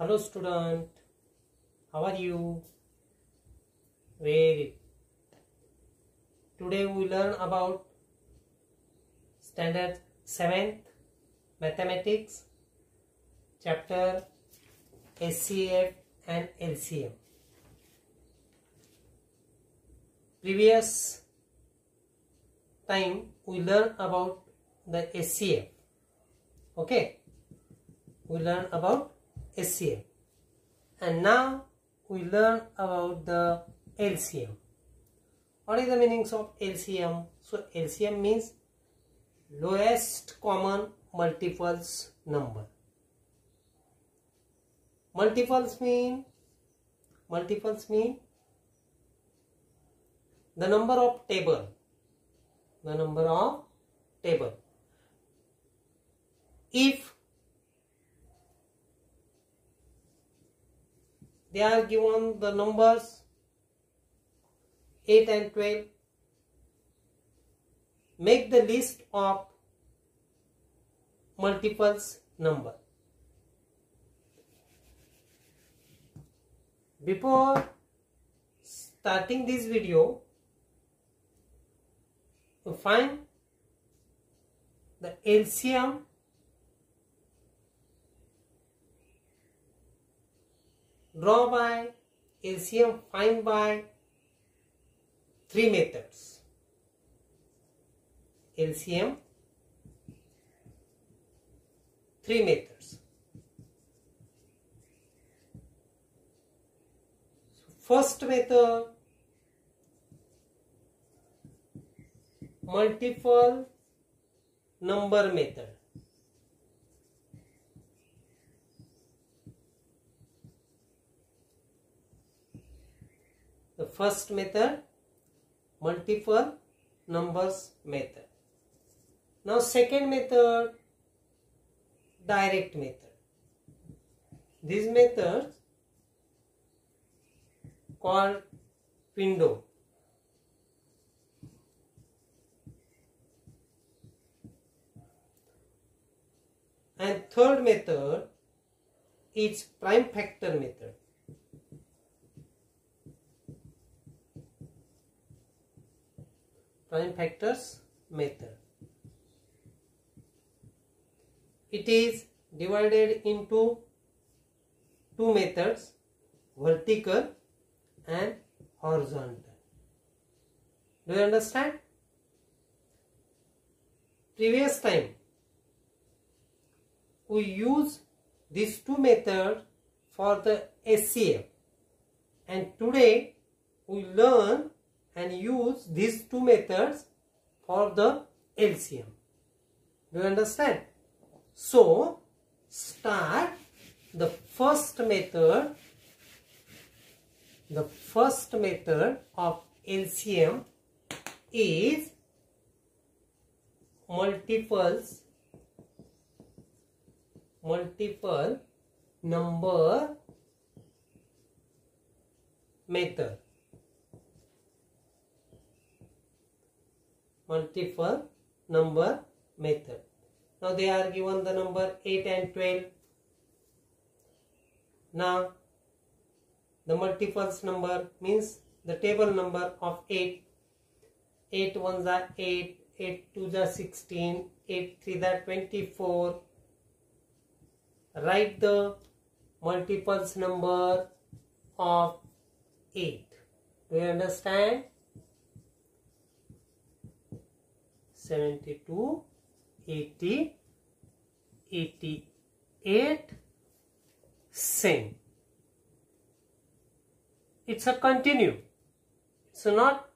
Hello student, how are you? Very. Today we learn about standard 7th mathematics chapter SCF and LCM. Previous time we learn about the SCF. Okay, we learn about SCF and now we learn about the LCM. What is the meanings of LCM? So LCM means lowest common multiples number. Multiples mean the number of table. If they are given the numbers 8 and 12, make the list of multiples number. Before starting this video, to find the LCM draw by LCM find by three methods. LCM three methods. So first method, multiple number method. The first method, multiple numbers method. Now second method, direct method. This method called window. And third method is prime factor method. Prime factors method. It is divided into two methods, vertical and horizontal. Do you understand? Previous time we use these two methods for the SCF, and today we learn and use these two methods for the LCM. Do you understand? So start the first method. The first method of LCM is multiple number method. Multiple number method. Now they are given the number 8 and 12. Now the multiples number means the table number of 8. 8 ones are 8, 8 twos are 16, 8 threes are 24. Write the multiples number of 8. Do you understand? 72, 80, 88, same. It's a continue. It's not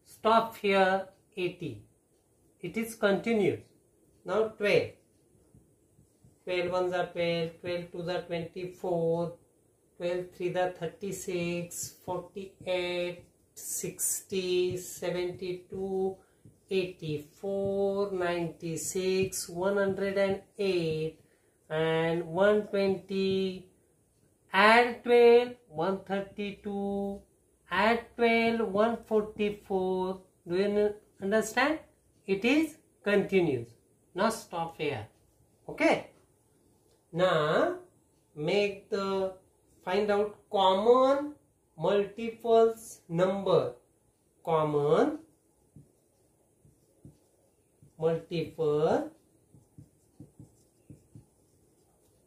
stop here 80. It is continuous. Now 12. 12 ones are 12, 12 twos are 24, 12 threes are 36, 48, 60, 72, 84, 96, 108 and 120. Add 12, 132, add 12, 144. Do you understand? It is continuous. Now stop here. Okay. Now find out common multiples number. Common multiple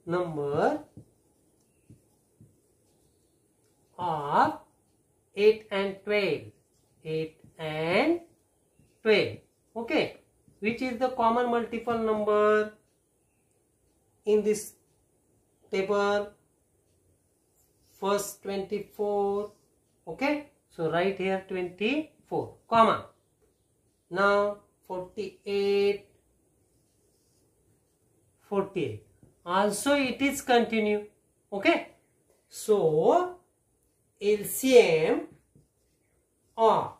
number of 8 and 12. 8 and 12. Okay. Which is the common multiple number in this table? First 24. Okay. So write here 24, comma. Now 48. 48. Also it is continue. Okay. So LCM of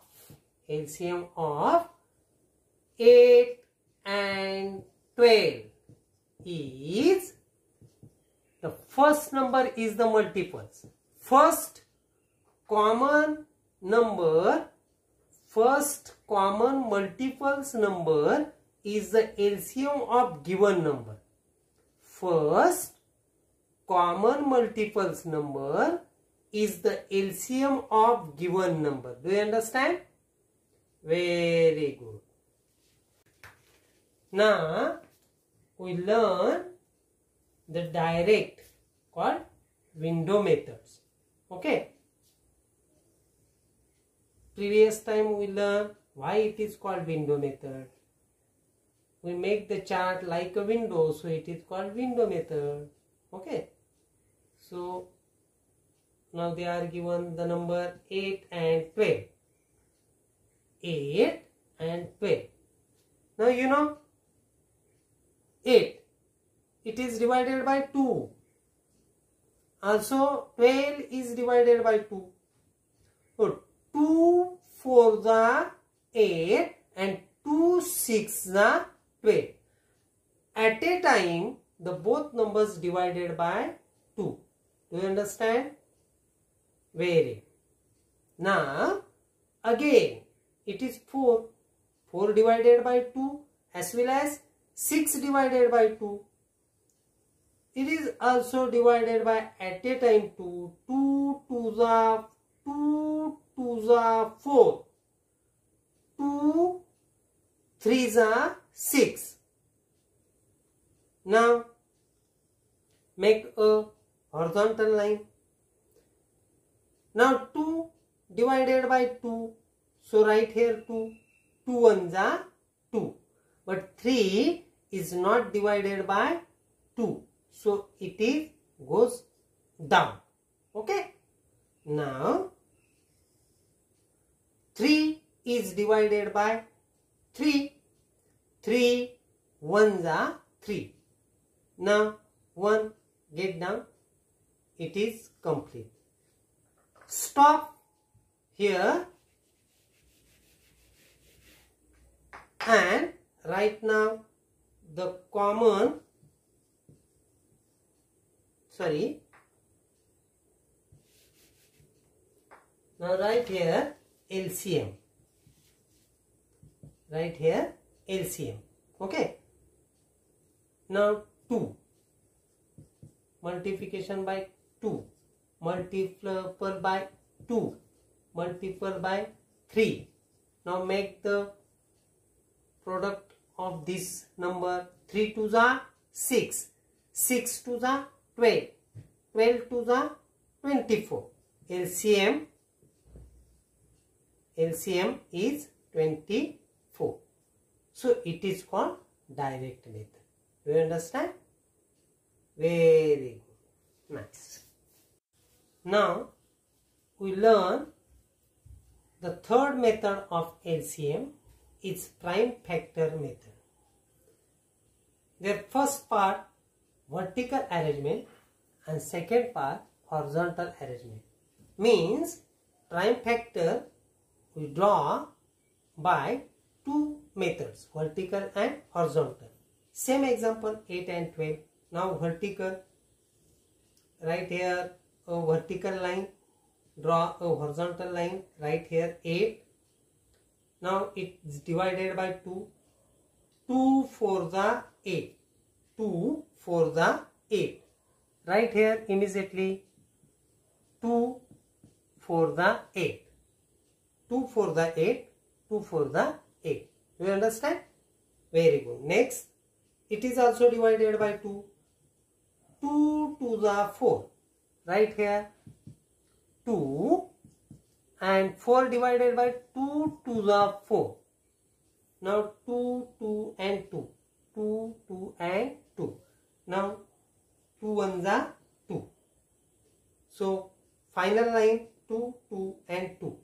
8 and 12 is, the first number is the multiples. First common multiples number is the LCM of given number. First common multiples number is the LCM of given number. Do you understand? Very good. Now we learn the direct called window methods. Okay. Previous time we learned why it is called window method. We make the chart like a window, so it is called window method. Okay. So now they are given the number 8 and 12. 8 and 12. Now you know 8. It is divided by 2. Also 12 is divided by 2. So 2 4 the 8 and 2 6 the 12. At a time the both numbers divided by 2. Do you understand? Very. Now again it is 4. 4 divided by 2 as well as 6 divided by 2. It is also divided by at a time 2. 2 2 the 2 2 the 4. 2 3 the 6. Now make a horizontal line. Now 2 divided by 2. So write here 2. 2 1 the 2. But 3 is not divided by 2. So it is goes down. Okay. Now 3 is divided by 3. 3 1 the 3. Now 1 get down. It is complete. Stop here and write now the common, now write here LCM. Write here LCM. Okay. Now 2. Multiplication by 2. Multiple by 2. Multiple by 3. Now make the product of this number. 3 to the 6. 6 to the 12. 12 to the 24. LCM is 24. So it is called direct method. Do you understand? Very good. Nice. Now we learn the third method of LCM is prime factor method. Their first part vertical arrangement and second part horizontal arrangement. Means prime factor we draw by two methods, vertical and horizontal. Same example 8 and 12. Now vertical, right here a vertical line, draw a horizontal line, right here 8. Now it is divided by 2. 2 for the 8. 2 for the 8. write here immediately 2 for the 8. 2 for the 8. 2 for the 8. Do you understand? Very good. Next, it is also divided by 2. 2 to the 4. Right here 2 and 4 divided by 2 to the 4. Now 2, 2 and 2. 2, 2 and 2. Now 2 ones are 2. So final line 2, 2 and 2.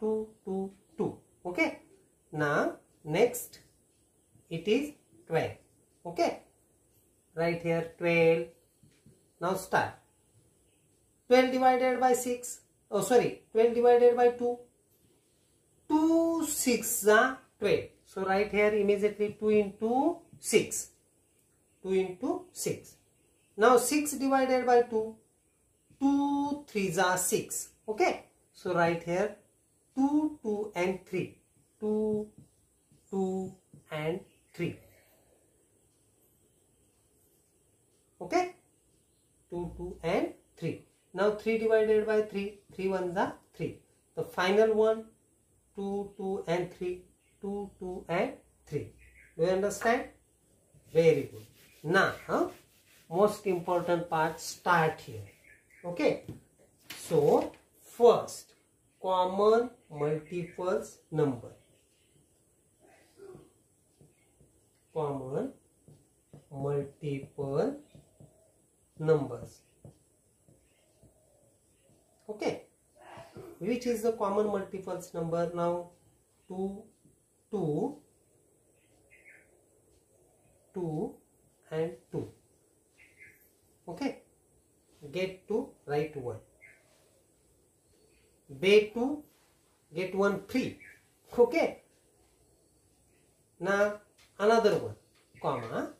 2, 2, 2. Okay. Now next it is 12. Okay. Right here 12. Now start. 12 divided by 6. Oh sorry, 12 divided by 2. 2 6 are 12. So write here immediately 2 into 6. 2 into 6. Now 6 divided by 2. 2 3s are 6. Okay. So write here 2, 2 and 3. 2, 2 and 3. Okay. 2, 2 and 3. Now 3 divided by 3. 3 ones are 3. The final one 2, 2 and 3. 2, 2 and 3. Do you understand? Very good. Now, most important part start here. Okay. So, first, common multiples number. Common multiple numbers. Okay. Which is the common multiples number? Now, 2, 2, 2 and 2. Okay. Get 2, write 1. Bay 2, get 1 free. Okay. Now another one, comma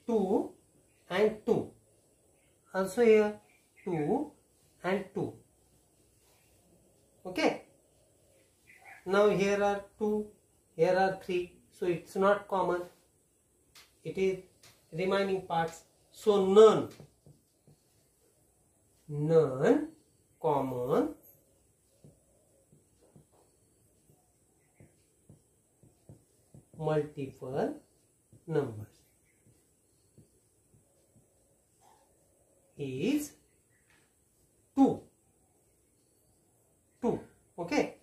2 and 2. Also here 2 and 2. Okay. Now here are 2, here are 3. So it's not common. It is remaining parts. So none. None common multiple numbers is 2. 2. Okay.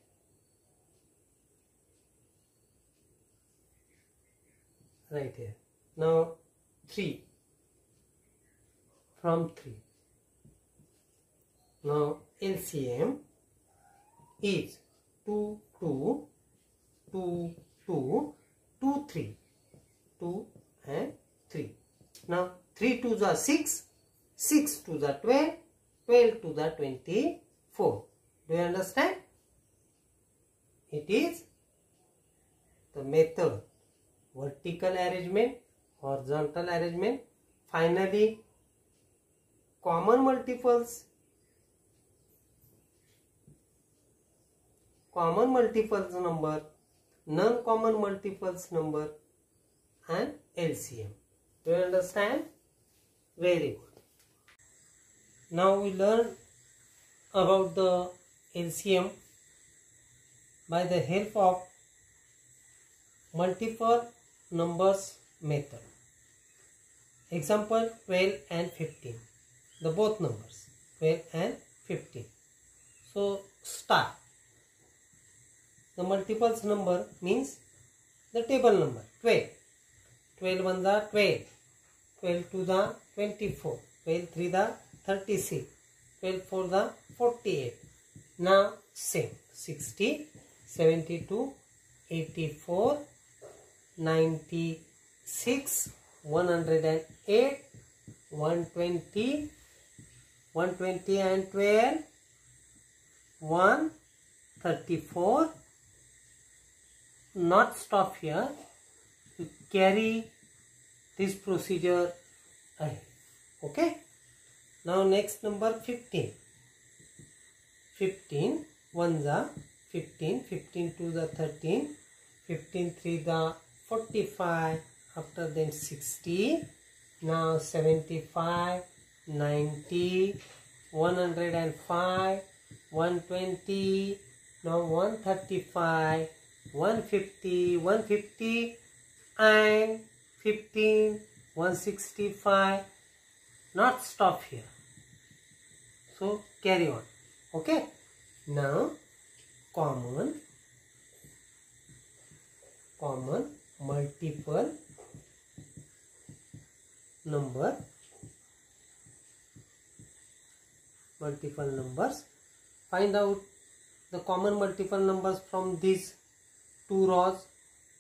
Right here. Now 3. From 3. Now LCM is 2, 2, 2, 2, 2, 3. 2 and 3. Now 3 2s are 6. 6 2s are 12. 12 2s are 24. Do you understand? It is the method. Vertical arrangement, horizontal arrangement. Finally, common multiples. Common multiples number, non-common multiples number and LCM. Do you understand? Very good. Now we learn about the LCM by the help of multiple numbers method. Example 12 and 15. The both numbers 12 and 15. So start. The multiples number means the table number 12. 12 ones are 12. 12 to the 24. 12 3 the 36. 12 4 the 48. Now same 60, 72, 84, 96, 108, 120, 120 and 12, 134. Not stop here. You carry this procedure ahead. Okay. Now next number 15. 15 1 the 15, 15 2 the 13, 15 3 the 45, after then 60, now 75, 90, 105, 120, now 135, 150, 150 and 15, 165. Not stop here. So carry on. Okay. Now common multiple numbers. Find out the common multiple numbers from these two rows.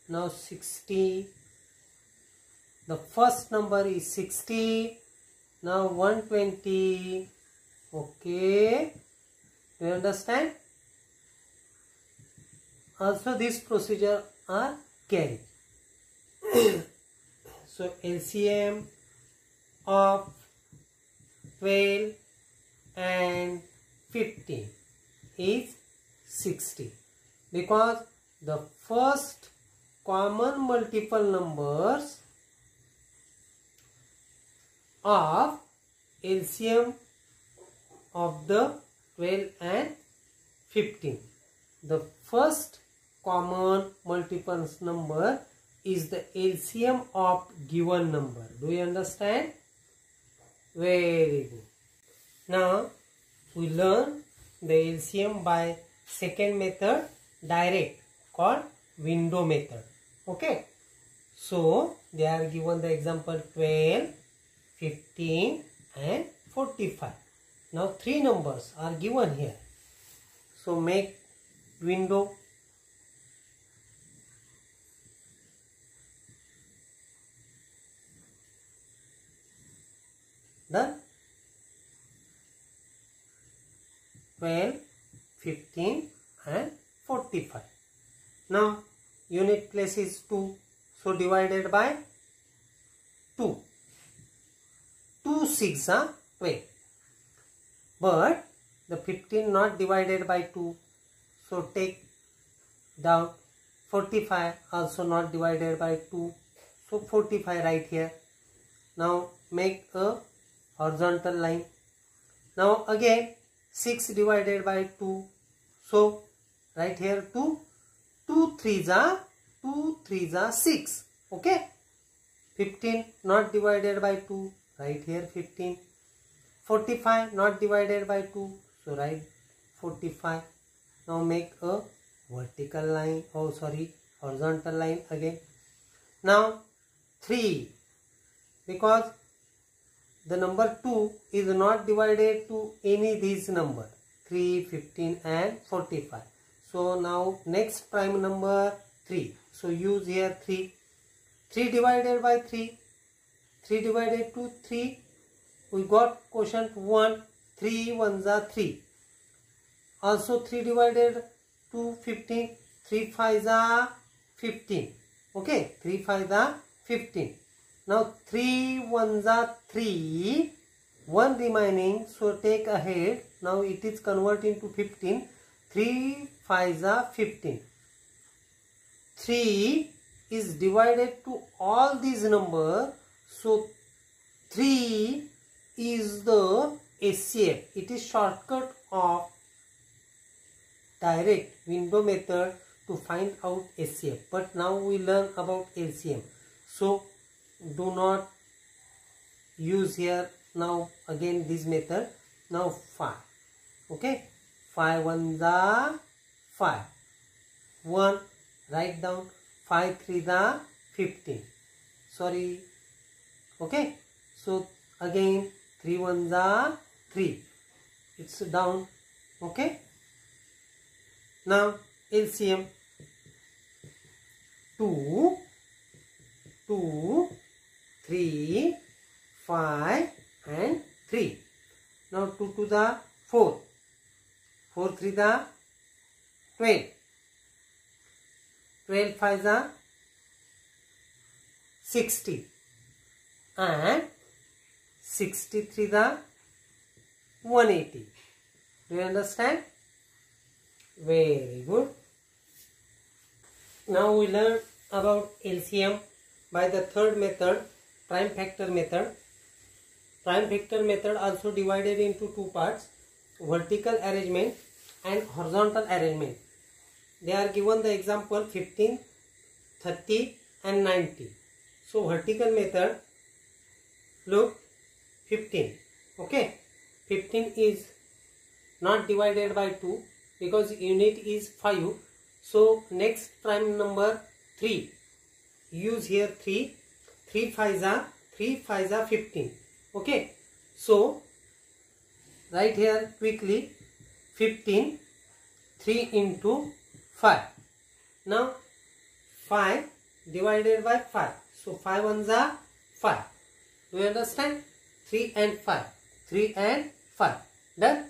Now 60. The first number is 60. Now 120. Okay. Do you understand? Also this procedure are carried. So LCM of 12 and 15 is 60 because the first common multiple numbers of LCM of the 12 and 15. The first common multiple number is the LCM of given number. Do you understand? Very good. Now we learn the LCM by second method, direct, called window method. Okay. So they are given the example 12, 15 and 45. Now three numbers are given here. So make window. Done. 12, 15 and 45. Now unit place is 2. So divided by 2. 2 6 are 12. But the 15 not divided by 2. So take down. 45 also not divided by 2. So 45 right here. Now make a horizontal line. Now again 6 divided by 2. So right here 2. 2 3s are 6. Okay. 15 not divided by 2. Right here 15. 45 not divided by 2. So write 45. Now make a vertical line. Oh sorry, horizontal line again. Now 3. Because the number 2 is not divided to any these number. 3, 15 and 45. So now next prime number 3. So use here 3. 3 divided by 3. 3 divided to 3. We got quotient 1. 3 1s are 3. Also 3 divided to 15. 3 5s are 15. Okay. 3 5s are 15. Now 3 1s are 3. 1 remaining. So take ahead. Now it is converted into 15. 3 5s are 15. 3 is divided to all these numbers. So 3 is the SCF. It is shortcut of direct window method to find out SCF. But now we learn about LCM. So do not use here now again this method. Now 5. Okay. 5 1s are 5. 1 write down. 5 3s are 15. Sorry. Okay. So again 3 1s are 3. It's down. Okay. Now LCM 2, 3, 5 and 3. Now 2 to the 4. 4 3 the 12. 12 5 the 60. And 63 the 180. Do you understand? Very good. Now we learn about LCM by the third method, prime factor method. prime factor method also divided into two parts, vertical arrangement and horizontal arrangement. They are given the example 15, 30 and 90. So vertical method, look 15, okay, 15 is not divided by 2 because unit is 5. So next prime number 3, use here 3, 3 5s are 15, okay. So write here quickly 15, 3 into 5. Now 5 divided by 5. So 5 ones are 5. Do you understand? 3 and 5. 3 and 5. Done.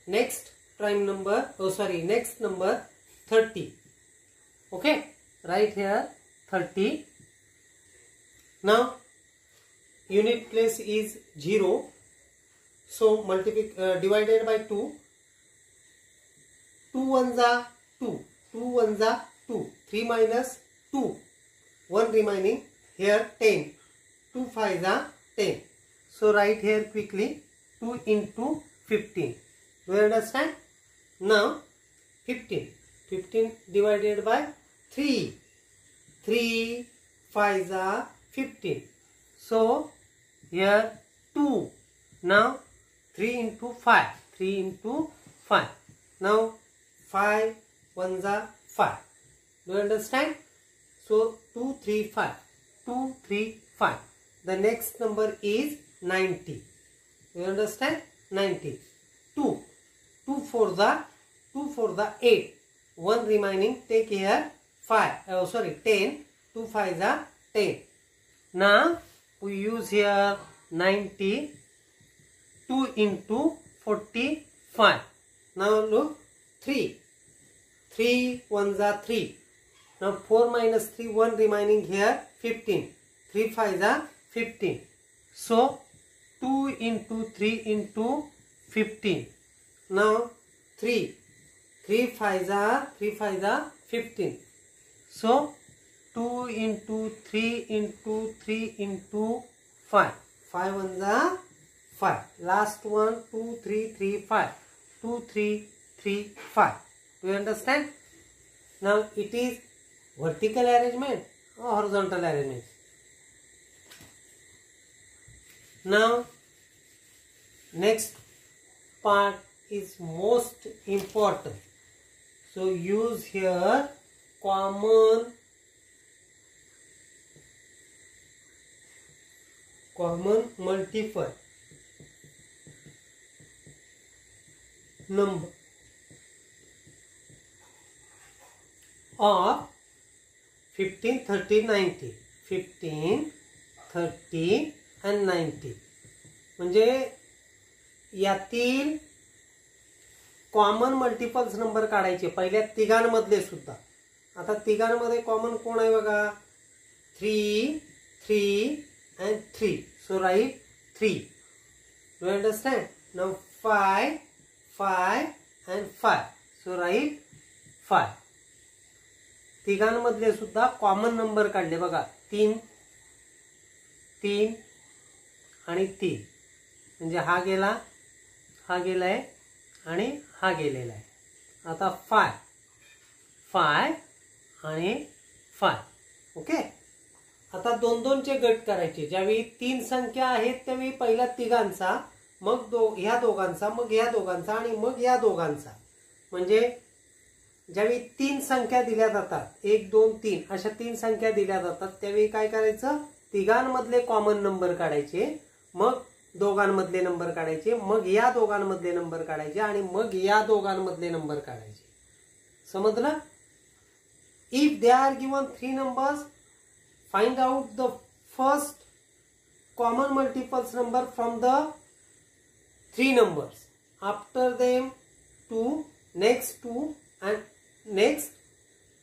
Next prime number, next number 30. Okay. Write here 30. Now unit place is 0. So divided by 2. 2 ones are 2. 2 ones are 2. 3 minus 2. 1 remaining. Here 10. 2 5s are 10. So write here quickly 2 into 15. Do you understand? Now 15. 15 divided by 3. 3 5s are 15. So here 2. Now 3 into 5. 3 into 5. Now 5 ones are 5. Do you understand? So 2 3 5. 2 3 5. The next number is 90. You understand? 90. 2. 2 for the 8. 1 remaining. Take here 5. 10. 2 5s are 10. Now we use here 90. 2 into 45. Now look 3. 3 ones are 3. Now 4 minus 3, 1 remaining here 15. 3 5s are 15. So 2 into 3 into 15. Now 3. 3 5s are 15. So 2 into 3 into 3 into 5. 5 ones are 5. Last one 2 3 3 5. 2 3 3 5. Do you understand? Now it is vertical arrangement or horizontal arrangement. Now next part is most important. So use here common multiple number of 15, 30, 90. 15, 30 and 90. म्हणजे यातील common multiples number काढायचे पहिल्या तिघांमधले सुद्धा. आता तिघांमध्ये common कोण आहे बघा 3, 3 and 3. So write 3. Do you understand? Now 5, 5 and 5. So write 5. तिघांमधले सुद्धा कॉमन नंबर काढले बघा 3, 3 आणि 3. म्हणजे हा गेलाय आणि हा गेलेला आहे. आता 5, 5 आणि 5. ओके. आता 2-2 चे गट करायचे. ज्यावेळी 3 संख्या आहेत त्यावेळी पहिला तिघांचा, मग ह्या दोघांचा, मग ह्या दोघांचा आणि मग ह्या दोघांचा. म्हणजे ज्यावेळी 3 संख्या दिल्या जातात 1 2 3 अशा 3 संख्या दिल्या जातात त्यावेळी काय करायचं तिघांमधले कॉमन नंबर काढायचे, मग दोघांमधले नंबर काढायचे, मग या दोघांमधले नंबर काढायचे आणि मग या दोघांमधले नंबर काढायचे. समजलं? If they are given 3 numbers, find out the first common multiples number from the 3 numbers. After them 2, next 2 and next,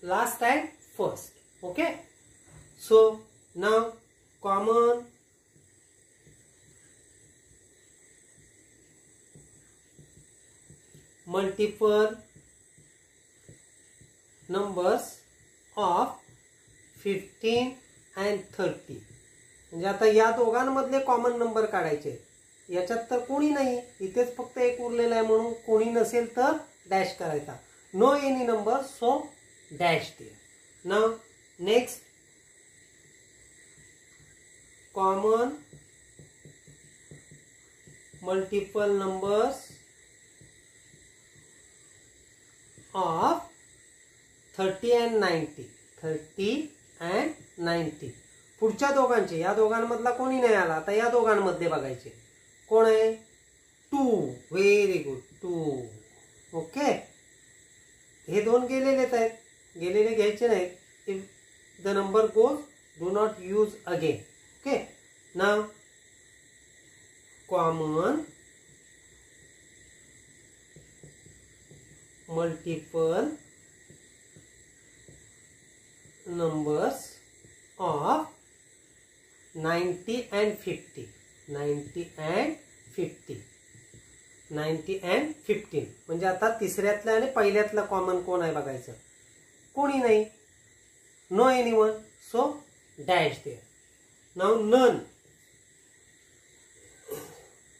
last and first. Okay. So now common multiple numbers of 15 and 30. म्हणजे आता या दोघांमधले common number काढायचे. याच्यात तर कोणी नाही, इथेच फक्त एक उरलेला आहे म्हणून कोणी नसेल तर डॅश करायचा. No any number so dash there. Now next common multiple numbers of 30 and 90. 30 and 90. पुढच्या दोघांचे, या दोघांमधला कोणी नाही आला. आता या दोघांमध्ये बघायचे कोण आहे. 2. Very good, 2. ओके, हे दोन गेलेलेच आहेत, गेलेले घ्यायचे नाहीत. If the number goes do not use again. Okay, now common multiple numbers of 90 and 50. 90 and 50. 90 and 15. म्हणजे आता तिसऱ्यातला आणि पहिल्यातला कॉमन कोण आहे बघायचं. कोणी नाही. No anyone so dash there. Now none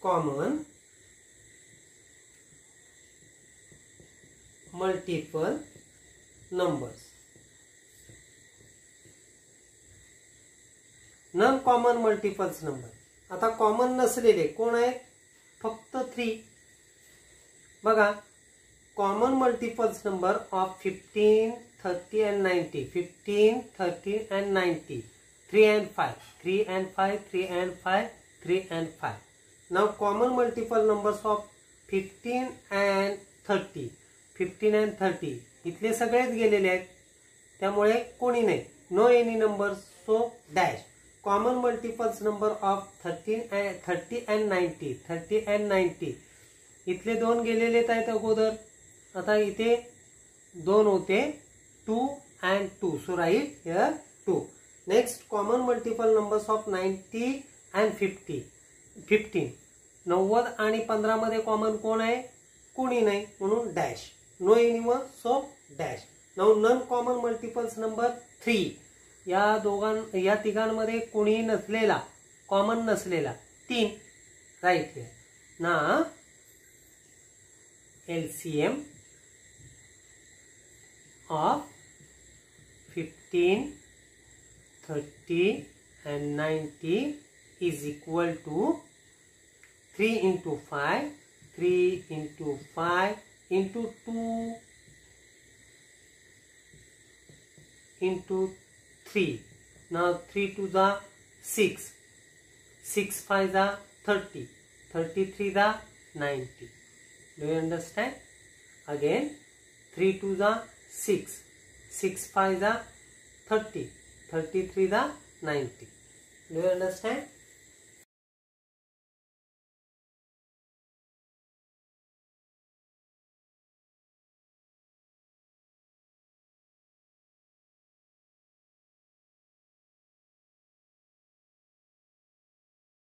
common multiple numbers. None common multiples number. आता common नसलेले कोण आहेत. फक्त 3. बघा, common multiples number of 15, 30 and 90. 15, 30 and 90. 3 and 5. 3 and 5. 3 and 5. 3 and 5. Now common multiple numbers of 15 and 30. 15 and 30 इथले सगळेच गेलेले आहेत, त्यामुळे कोणी नाही. No any number so dash. Common multiples number of 30 and 90. 30 and 90 इथले दोन गेलेले आहेत अगोदर. आता इथे दोन होते, 2 and 2. So right here 2. Next common multiple numbers of 90 and 50. 15. 90 आणि 15 मध्ये कॉमन कोण आहे. कोणी नाही म्हणून dash. No anyone so dash. Now none common multiples number 3. या तिघांमध्ये कोणीही नसलेला, कॉमन नसलेला 3. Right here. ना LCM of 15, 30 and 90 is equal to 3 into 5. 3 into 5 into 2 into 3. Now 3 to the 6. 6 5 the 30. 33 the 90. Do you understand? Again 3 to the 6. 6 5 the 30. 33 the 90. Do you understand?